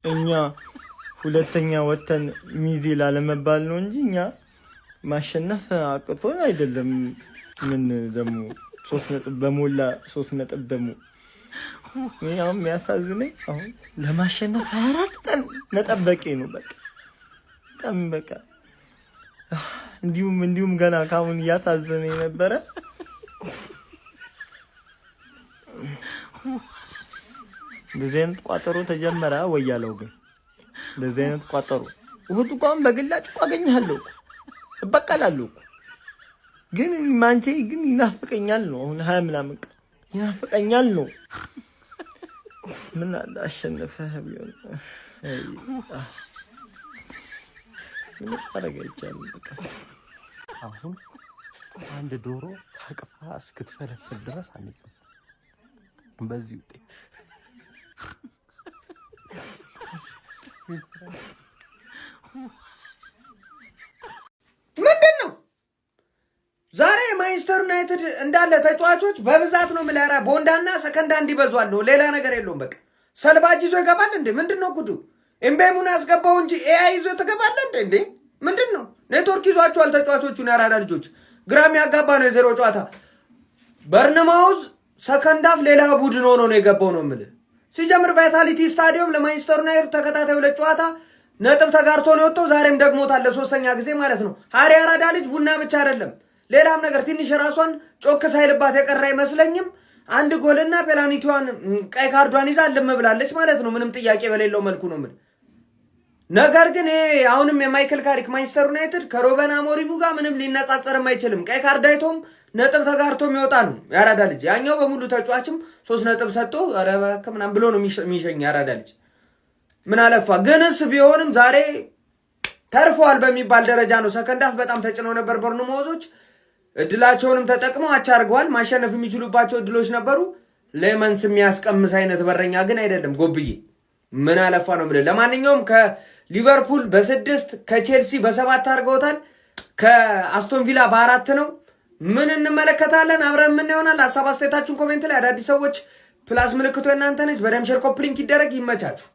እኛ ሁለተኛ ወተን ሚዜ ላለመባል ነው እንጂ እኛ ማሸነፍ አቅቶን አይደለም። ምን ደግሞ 3 ነጥብ በሞላ 3 ነጥብ ደግሞ ያው የሚያሳዝነኝ አሁን ለማሸነፍ 24 ቀን መጠበቄ ነው። በቃ እንዲሁም ገና ካሁን እያሳዘነኝ ነበረ። እንደዚህ አይነት ቋጠሮ ተጀመረ ወያለው ግን እንደዚህ አይነት ቋጠሮ እሁድ እንኳን በግላጭ እኮ አገኘሃለሁ እበቀላለሁ ግን ማንቼ ግን ይናፍቀኛል ነው። አሁን 20 ምናምን ቀን ይናፍቀኛል ነው። ምን አለ አሸነፈህ ቢሆን ምን አረጋይቻለሁ። በቃ አሁን አንድ ዶሮ ታቅፋ እስክትፈለፍል ድረስ አንቀም በዚህ ውጤት ምንድነው ዛሬ ማንቸስተር ዩናይትድ እንዳለ ተጫዋቾች በብዛት ነው ምለራ ቦንዳና ሰከንዳ እንዲበዟል ነው። ሌላ ነገር የለውም። በቃ ሰልባጅ ይዞ ይገባል እንዴ? ምንድነው ጉዱ? ኤምቤሙን አስገባው እንጂ ኤአይ ይዞ ተገባለ እንዴ? ምንድነው? ኔትወርክ ይዟቸዋል ተጫዋቾቹን። ያራዳ ልጆች ግራም ያጋባ ነው የዜሮ ጨዋታ። በርነማውዝ ሰከንዳፍ ሌላ ቡድን ሆኖ ነው የገባው ነው የምልህ። ሲጀምር ቫይታሊቲ ስታዲየም ለማንቸስተር ዩናይትድ ተከታታይ 2 ጨዋታ ነጥብ ተጋርቶ ነው የወጣው። ዛሬም ደግሞታል ለሶስተኛ ጊዜ ማለት ነው። ሃሪ ያራዳ ልጅ ቡና ብቻ አይደለም ሌላም ነገር ትንሽ ራሷን ጮክ ሳይልባት የቀረ አይመስለኝም። አንድ ጎልና ፔናልቲዋን ቀይ ካርዷን ይዛ ልም ብላለች ማለት ነው። ምንም ጥያቄ በሌለው መልኩ ነው ምን ነገር ግን አሁንም የማይክል ካሪክ ማንቸስተር ዩናይትድ ከሩበን አሞሪም ጋር ምንም ሊነጻጸርም አይችልም። ቀይ ካርድ አይቶም ነጥብ ተጋርቶ የሚወጣ ነው ያራዳ ልጅ። ያኛው በሙሉ ተጫዋችም 3 ነጥብ ሰጥቶ ኧረ እባክህ ምናምን ብሎ ነው የሚሸኝ ያራዳ ልጅ። ምን አለፋ ግንስ ቢሆንም ዛሬ ተርፈዋል በሚባል ደረጃ ነው። ሰከንዳፍ በጣም ተጭነው ነበር በርኑሞዞች። እድላቸውንም ተጠቅመው አቻ አድርገዋል። ማሸነፍ የሚችሉባቸው እድሎች ነበሩ። ሌመንስ የሚያስቀምስ አይነት በረኛ ግን አይደለም ጎብዬ። ምን አለፋ ነው ብለ ለማንኛውም ከሊቨርፑል በ6 ከቼልሲ በ7 አድርገውታል። ከአስቶን ቪላ በ4 ነው። ምን እንመለከታለን አብረን ምን ይሆናል? ሐሳብ አስተያየታችሁን ኮሜንት ላይ አዳዲስ ሰዎች ፕላስ ምልክቱ እናንተ ነች። በደም ሼር ኮፕሊንክ ይደረግ። ይመቻችሁ።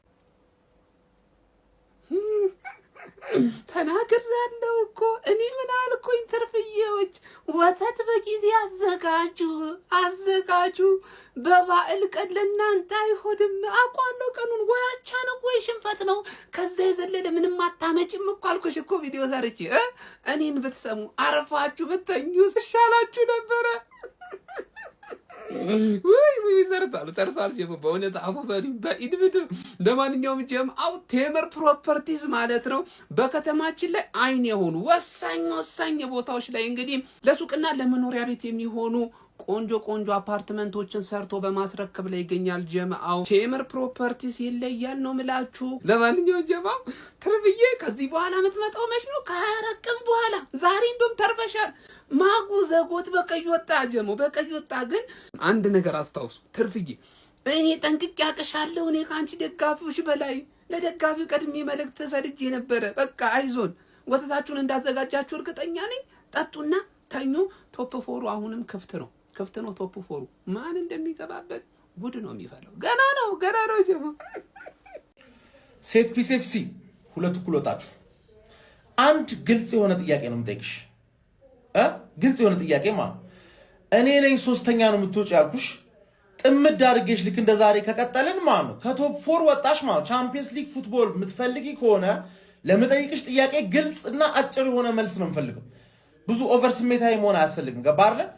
ተናግሬያለሁ እኮ እኔ ምን አልኩኝ? ትርፍዬዎች ወተት በጊዜ አዘጋጁ። በበዓል ቀን ለእናንተ አይሆንም። አውቃለሁ ቀኑን ወይ አቻ ነው ወይ ሽንፈት ነው። ከዛ የዘለለ ምንም አታመጭም እኮ አልኩሽ እኮ ቪዲዮ ሰርቼ። እኔን ብትሰሙ አረፋችሁ ብተኙ ይሻላችሁ ነበረ። ወይ ሰርታሉ ጀም በእውነት አፉ በኢድብድ። ለማንኛውም ጀም ቴምር ፕሮፐርቲስ ማለት ነው በከተማችን ላይ አይን የሆኑ ወሳኝ ቦታዎች ላይ እንግዲህ ለሱቅና ለመኖሪያ ቤት የሚሆኑ ቆንጆ አፓርትመንቶችን ሰርቶ በማስረከብ ላይ ይገኛል። ጀማው ቴምር ፕሮፐርቲስ ይለያል ነው ምላችሁ። ለማንኛውም ጀማው ትርፍዬ ከዚህ በኋላ የምትመጣው መች ነው? ከረቀም በኋላ ዛሬ እንደውም ተርፈሻል። ማጉ ዘጎት በቀይ ወጣ ጀሞ በቀይ ወጣ። ግን አንድ ነገር አስታውሱ ትርፍዬ፣ እኔ ጠንቅቄ አቅሻለሁ። እኔ ከአንቺ ደጋፊዎች በላይ ለደጋፊው ቀድሜ መልእክት ተሰድጄ ነበረ። በቃ አይዞን፣ ወተታችሁን እንዳዘጋጃችሁ እርግጠኛ ነኝ። ጠጡና ተኙ። ቶፕ ፎሩ አሁንም ክፍት ነው ቶፕ ፎሩ። ማን እንደሚገባበት ጉድ ነው የሚፈለው። ገና ነው ጀሞ። ሴት ፒስ ኤፍሲ 2 እኩል ወጣችሁ። አንድ ግልጽ የሆነ ጥያቄ ነው የምጠይቅሽ። ግልጽ የሆነ ጥያቄ ማለት እኔ ነኝ 3ኛ ነው የምትወጪ ያልኩሽ። ጥምድ አድርጌሽ ልክ እንደ ዛሬ ከቀጠልን ማለት ነው ከቶፕ 4 ወጣሽ ማለት ቻምፒየንስ ሊግ ፉትቦል የምትፈልጊ ከሆነ ለምጠይቅሽ ጥያቄ ግልጽ እና አጭር የሆነ መልስ ነው የምፈልገው። ብዙ ኦቨር ስሜታዊ መሆን አያስፈልግም። ገባ አይደል?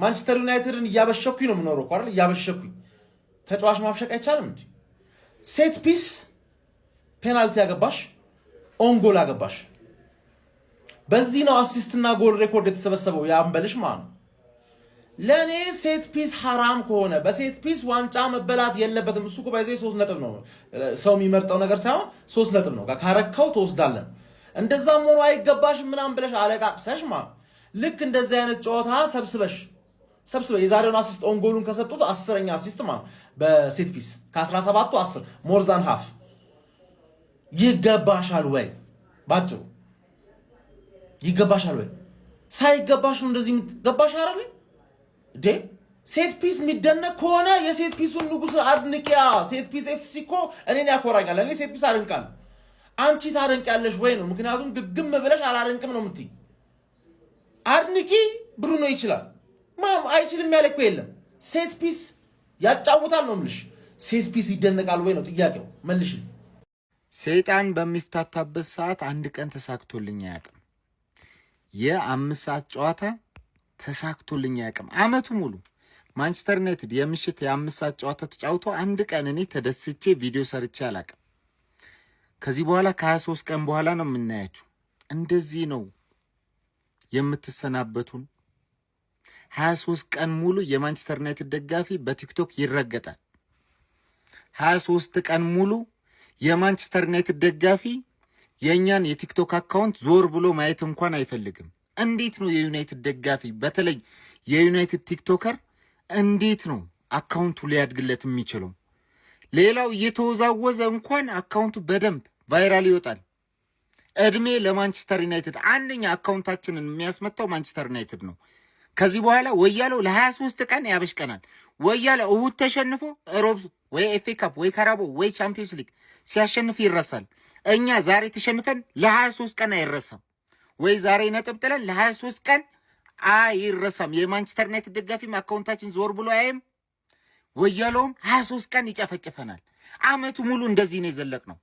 ማንቸስተር ዩናይትድን እያበሸኩኝ ነው የምኖረው እኮ አይደል? እያበሸኩኝ ተጫዋች ማብሸቅ አይቻልም እንዴ? ሴት ፒስ ፔናልቲ ያገባሽ፣ ኦን ጎል አገባሽ። በዚህ ነው አሲስትና ጎል ሬኮርድ የተሰበሰበው ያንበልሽ ማለት ነው። ለኔ ሴት ፒስ ሐራም ከሆነ በሴት ፒስ ዋንጫ መበላት የለበትም። እሱ እኮ ባይዘይ 3 ነጥብ ነው ሰው የሚመርጠው ነገር ሳይሆን 3 ነጥብ ነው። ካረከው ተወስዳለን። እንደዛም ሆኖ አይገባሽም ምናምን ብለሽ አለቃቅሰሽ ማለት ልክ እንደዚህ አይነት ጨዋታ ሰብስበሽ የዛሬውን አሲስት ኦን ጎሉን ከሰጡት 10ኛ አሲስት ማለት በሴት ፒስ ከ17ቱ 10 ሞር ዛን ሃፍ ይገባሻል ወይ? ባጭሩ ይገባሻል ወይ? ሳይገባሽ ነው እንደዚህ ገባሽ አይደል እንዴ? ሴት ፒስ የሚደነቅ ከሆነ የሴት ፒሱን ንጉስ አድንቂያ። ሴት ፒስ ኤፍሲ እኮ እኔን ያኮራኛል። እኔ ሴት ፒስ አድንቃለሁ። አንቺ ታደንቂያለሽ ወይ ነው? ምክንያቱም ግግም ብለሽ አላደንቅም ነው የምትይ። አድንቂ ብሩኖ ይችላል። ማም አይችልም ያለ እኮ የለም። ሴት ፒስ ያጫውታል ነው የምልሽ። ሴት ፒስ ይደነቃል ወይ ነው ጥያቄው። መልሽ። ሰይጣን በሚፍታታበት ሰዓት አንድ ቀን ተሳክቶልኝ አያውቅም። የ5 ሰዓት ጨዋታ ተሳክቶልኝ አያውቅም። አመቱ ሙሉ ማንቸስተር ዩናይትድ የምሽት የ5 ሰዓት ጨዋታ ተጫውቶ አንድ ቀን እኔ ተደስቼ ቪዲዮ ሰርቼ አላውቅም። ከዚህ በኋላ ከ23 ቀን በኋላ ነው የምናያችሁ። እንደዚህ ነው የምትሰናበቱን። 23 ቀን ሙሉ የማንቸስተር ዩናይትድ ደጋፊ በቲክቶክ ይረገጣል። 23 ቀን ሙሉ የማንቸስተር ዩናይትድ ደጋፊ የእኛን የቲክቶክ አካውንት ዞር ብሎ ማየት እንኳን አይፈልግም። እንዴት ነው የዩናይትድ ደጋፊ በተለይ የዩናይትድ ቲክቶከር እንዴት ነው አካውንቱ ሊያድግለት የሚችለው? ሌላው እየተወዛወዘ እንኳን አካውንቱ በደንብ ቫይራል ይወጣል። እድሜ ለማንቸስተር ዩናይትድ። አንደኛ አካውንታችንን የሚያስመታው ማንቸስተር ዩናይትድ ነው። ከዚህ በኋላ ወያለው ለ23 ቀን ያበሽቀናል። ወያለው እሁድ ተሸንፎ ሮብ ወይ ኤፍኤ ካፕ ወይ ካራቦ ወይ ቻምፒየንስ ሊግ ሲያሸንፍ ይረሳል። እኛ ዛሬ ተሸንፈን ለ23 ቀን አይረሳም። ወይ ዛሬ ነጥብ ጥለን ለ23 ቀን አይረሳም። የማንቸስተር ዩናይትድ ደጋፊም አካውንታችን ዞር ብሎ አያይም። ወያለውም 23 ቀን ይጨፈጭፈናል። አመቱ ሙሉ እንደዚህ ነው የዘለቅ ነው።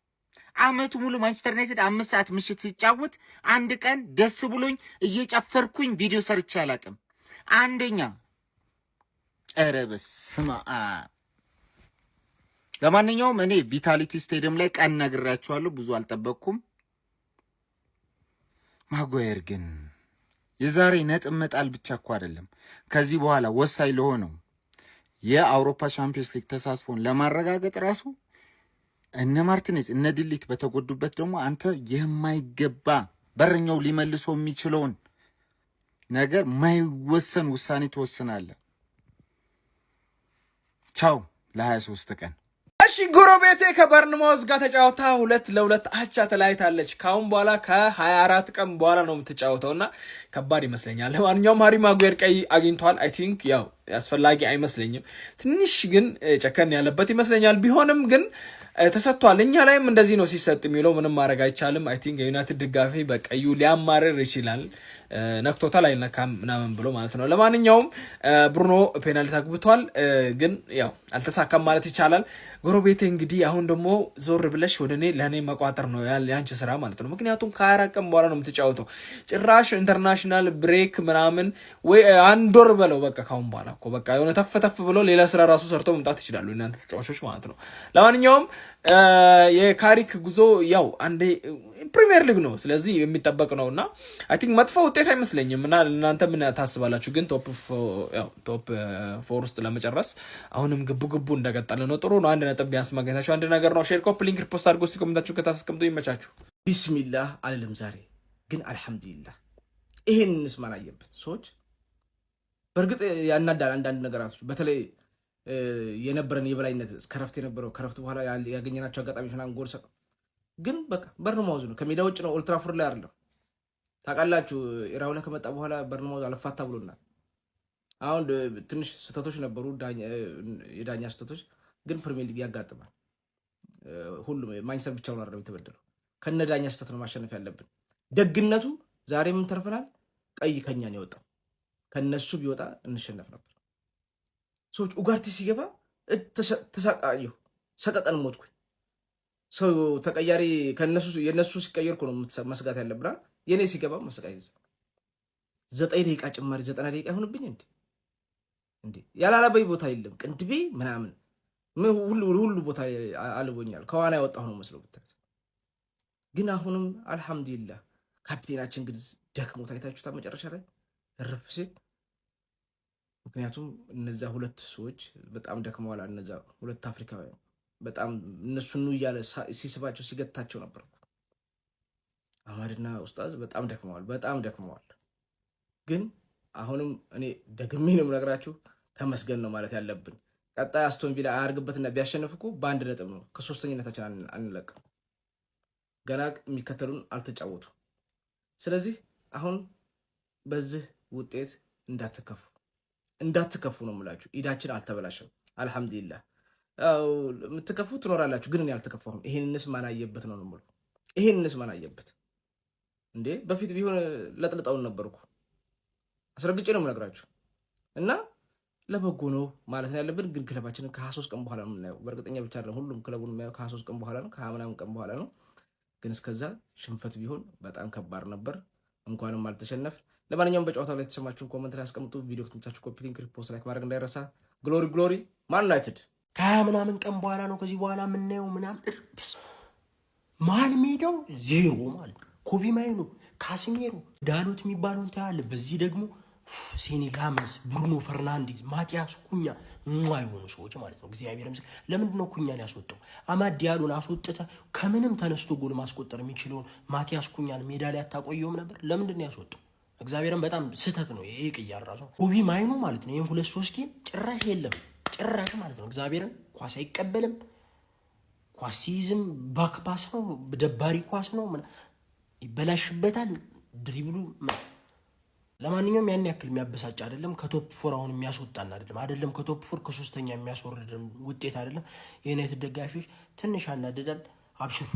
አመቱ ሙሉ ማንቸስተር ዩናይትድ 5 ሰዓት ምሽት ሲጫወት አንድ ቀን ደስ ብሎኝ እየጨፈርኩኝ ቪዲዮ ሰርቼ አላቅም። አንደኛ ኧረ በስመ አብ። ለማንኛውም እኔ ቪታሊቲ ስቴዲየም ላይ ቀን ነግራችኋለሁ፣ ብዙ አልጠበቅኩም። ማጓየር ግን የዛሬ ነጥብ መጣል ብቻ እኮ አይደለም፣ ከዚህ በኋላ ወሳኝ ለሆነው የአውሮፓ ቻምፒየንስ ሊግ ተሳትፎን ለማረጋገጥ ራሱ እነ ማርቲኔዝ እነ ድሊት በተጎዱበት ደግሞ አንተ የማይገባ በረኛው ሊመልሶ የሚችለውን ነገር ማይወሰን ውሳኔ ትወስናለህ። ቻው ለ23 ቀን። እሺ ጎረቤቴ ከበርንማውዝ ጋር ተጫውታ 2-2 አቻ ተለያይታለች። ካሁን በኋላ ከ24 ቀን በኋላ ነው የምትጫወተውና ከባድ ይመስለኛል። ለማንኛውም ሃሪ ማጓየር ቀይ አግኝቷል። አይ ቲንክ ያው አስፈላጊ አይመስለኝም። ትንሽ ግን ጨከን ያለበት ይመስለኛል። ቢሆንም ግን ተሰጥቷል። እኛ ላይም እንደዚህ ነው ሲሰጥ የሚለው ምንም ማድረግ አይቻልም። አይ ቲንክ የዩናይትድ ድጋፊ በቀዩ ሊያማርር ይችላል። ነክቶታል አይነካም ምናምን ብሎ ማለት ነው። ለማንኛውም ብሩኖ ፔናልቲ አግብቷል፣ ግን ያው አልተሳካም ማለት ይቻላል። ጎረቤቴ እንግዲህ አሁን ደግሞ ዞር ብለሽ ወደ እኔ ለእኔ መቋጠር ነው ያንቺ ስራ ማለት ነው። ምክንያቱም ከ24 ቀን በኋላ ነው የምትጫወተው። ጭራሽ ኢንተርናሽናል ብሬክ ምናምን ወይ አንድ ወር በለው በቃ ካሁን በኋላ እኮ በቃ የሆነ ተፍ ብሎ ሌላ ስራ ራሱ ሰርተው መምጣት ይችላሉ እናንተ ተጫዋቾች ማለት ነው። ለማንኛውም የካሪክ ጉዞ ያው አንዴ ፕሪሚየር ሊግ ነው፣ ስለዚህ የሚጠበቅ ነው እና አይ ቲንክ መጥፎ ውጤት አይመስለኝም። እና እናንተ ምን ታስባላችሁ? ግን ቶፕ 4 ውስጥ ለመጨረስ አሁንም ግቡ እንደቀጠለ ነው። ጥሩ ነው። 1 ነጥብ ቢያንስ ማግኘታችሁ አንድ ነገር ነው። ሼር፣ ኮፒ ሊንክ፣ ሪፖስት አድርጎ እስቲ ኮሜንታችሁ ከታስቀምጡ ይመቻችሁ። ቢስሚላህ አልልም ዛሬ ግን አልሐምዱሊላህ። ይሄን እንስማን አየበት ሰዎች በእርግጥ ያናዳል አንዳንድ ነገራቶች በተለይ የነበረን የበላይነት እስከረፍት የነበረው ከረፍት በኋላ ያገኘናቸው አጋጣሚዎች ምናምን ጎል ሰጠ። ግን በቃ በርንማውዝ ነው፣ ከሜዳ ውጭ ነው፣ ኦልትራፎርድ ላይ አይደለም። ታውቃላችሁ ኢራውላ ከመጣ በኋላ በርንማውዝ አልፋታ ብሎናል። አሁን ትንሽ ስህተቶች ነበሩ፣ የዳኛ ስህተቶች። ግን ፕሪሚየር ሊግ ያጋጥማል። ሁሉም ማንቸስተር ብቻውን አይደለም የተበደለው፣ ከነ ዳኛ ስህተት ነው ማሸነፍ ያለብን። ደግነቱ ዛሬ ምን ተርፈናል? ቀይ ከኛ ነው የወጣው። ከነሱ ቢወጣ እንሸነፍ ነበር። ሰዎች ኡጋርቴ ሲገባ ተሳቃየሁ፣ ሰቀቀን ሞትኩኝ። ሰው ተቀያሪ የነሱ ሲቀየርኩ ነው መስጋት ያለብና የኔ ሲገባ መሰቃየት 9 ደቂቃ ጭማሪ 90 ደቂቃ ይሆንብኝ እንዴ? ያላላበይ ቦታ የለም ቅንድቤ ምናምን ሁሉ ቦታ አልቦኛል። ከዋና ያወጣሁ ነው መስሎ ብታዩት። ግን አሁንም አልሐምዱሊላህ ካፒቴናችን ግን ደክሞ ታይታችሁታ መጨረሻ ላይ እረፍ ሲል። ምክንያቱም እነዛ 2 ሰዎች በጣም ደክመዋል። እነዛ 2 አፍሪካውያን በጣም እነሱን እያለ ሲስባቸው ሲገታቸው ነበር። አህመድና ኡስታዝ በጣም ደክመዋል። ግን አሁንም እኔ ደግሜ ነው የምነግራችሁ ተመስገን ነው ማለት ያለብን። ቀጣይ አስቶን ቪላ አያርግበትና ቢያሸንፍ እኮ በ1 ነጥብ ነው ከ3ኛነታችን አንለቅም። ገና የሚከተሉን አልተጫወቱ። ስለዚህ አሁን በዚህ ውጤት እንዳትከፉ። እንዳትከፉ ነው የምላችሁ። ኢዳችን አልተበላሸም፣ አልሐምዱሊላህ። የምትከፉ ትኖራላችሁ፣ ግን እኔ አልተከፋሁም። ይሄንንስ ማን አየበት ነው የምለው። ይሄንንስ ማን አየበት እንዴ? በፊት ቢሆን ለጥልጠውን ነበርኩ፣ አስረግጬ ነው የምነግራችሁ። እና ለበጎ ነው ማለት ነው ያለብን። ግን ክለባችንን ከ23 ቀን በኋላ ነው የምናየው። በእርግጠኛ ብቻ አይደለም ሁሉም ክለቡን የሚያየው ከ23 ቀን በኋላ ነው፣ ከ20 ምናምን ቀን በኋላ ነው። ግን እስከዛ ሽንፈት ቢሆን በጣም ከባድ ነበር። እንኳንም አልተሸነፍ። ለማንኛውም በጨዋታው ላይ የተሰማችሁን ኮመንት ላይ አስቀምጡ። ቪዲዮ ከተመቻችሁ ኮፒ ሊንክ፣ ሪፖስት፣ ላይክ ማድረግ እንዳይረሳ። ግሎሪ ግሎሪ ማን ዩናይትድ ከ20 ምናምን ቀን በኋላ ነው ከዚህ በኋላ የምናየው ምናምን መሀል ሜዳው ዜሮ ማለት ኮቢ ማይኑ፣ ካሲሜሮ፣ ዳሎት የሚባለውን ታያለ። በዚህ ደግሞ ሴኒ ላመንስ፣ ብሩኖ ፈርናንዴዝ፣ ማቲያስ ኩኛ የሆኑ ሰዎች ማለት ነው። እግዚአብሔር ምስክ ለምንድን ነው ኩኛን ያስወጣው? አማድ ዲያሎን አስወጥተ ከምንም ተነስቶ ጎል ማስቆጠር የሚችለውን ማቲያስ ኩኛን ሜዳ ላይ አታቆየውም ነበር? ለምንድን ነው ያስወጣው? እግዚአብሔርን በጣም ስህተት ነው ይሄ ቅያር ራሱ። ኮቢ ማይኑ ማለት ነው ይህም 2-3 ጌም ጭራሽ የለም ጭራሽ ማለት ነው። እግዚአብሔርን ኳስ አይቀበልም። ኳስ ሲይዝም ባክፓስ ነው፣ ደባሪ ኳስ ነው፣ ይበላሽበታል ድሪብሉ። ለማንኛውም ያን ያክል የሚያበሳጭ አይደለም። ከቶፕ 4 አሁን የሚያስወጣን አይደለም ከቶፕ 4 ከ3ኛ የሚያስወርድ ውጤት አይደለም። የዩናይትድ ደጋፊዎች ትንሽ ያናድዳል። አብሽሩ።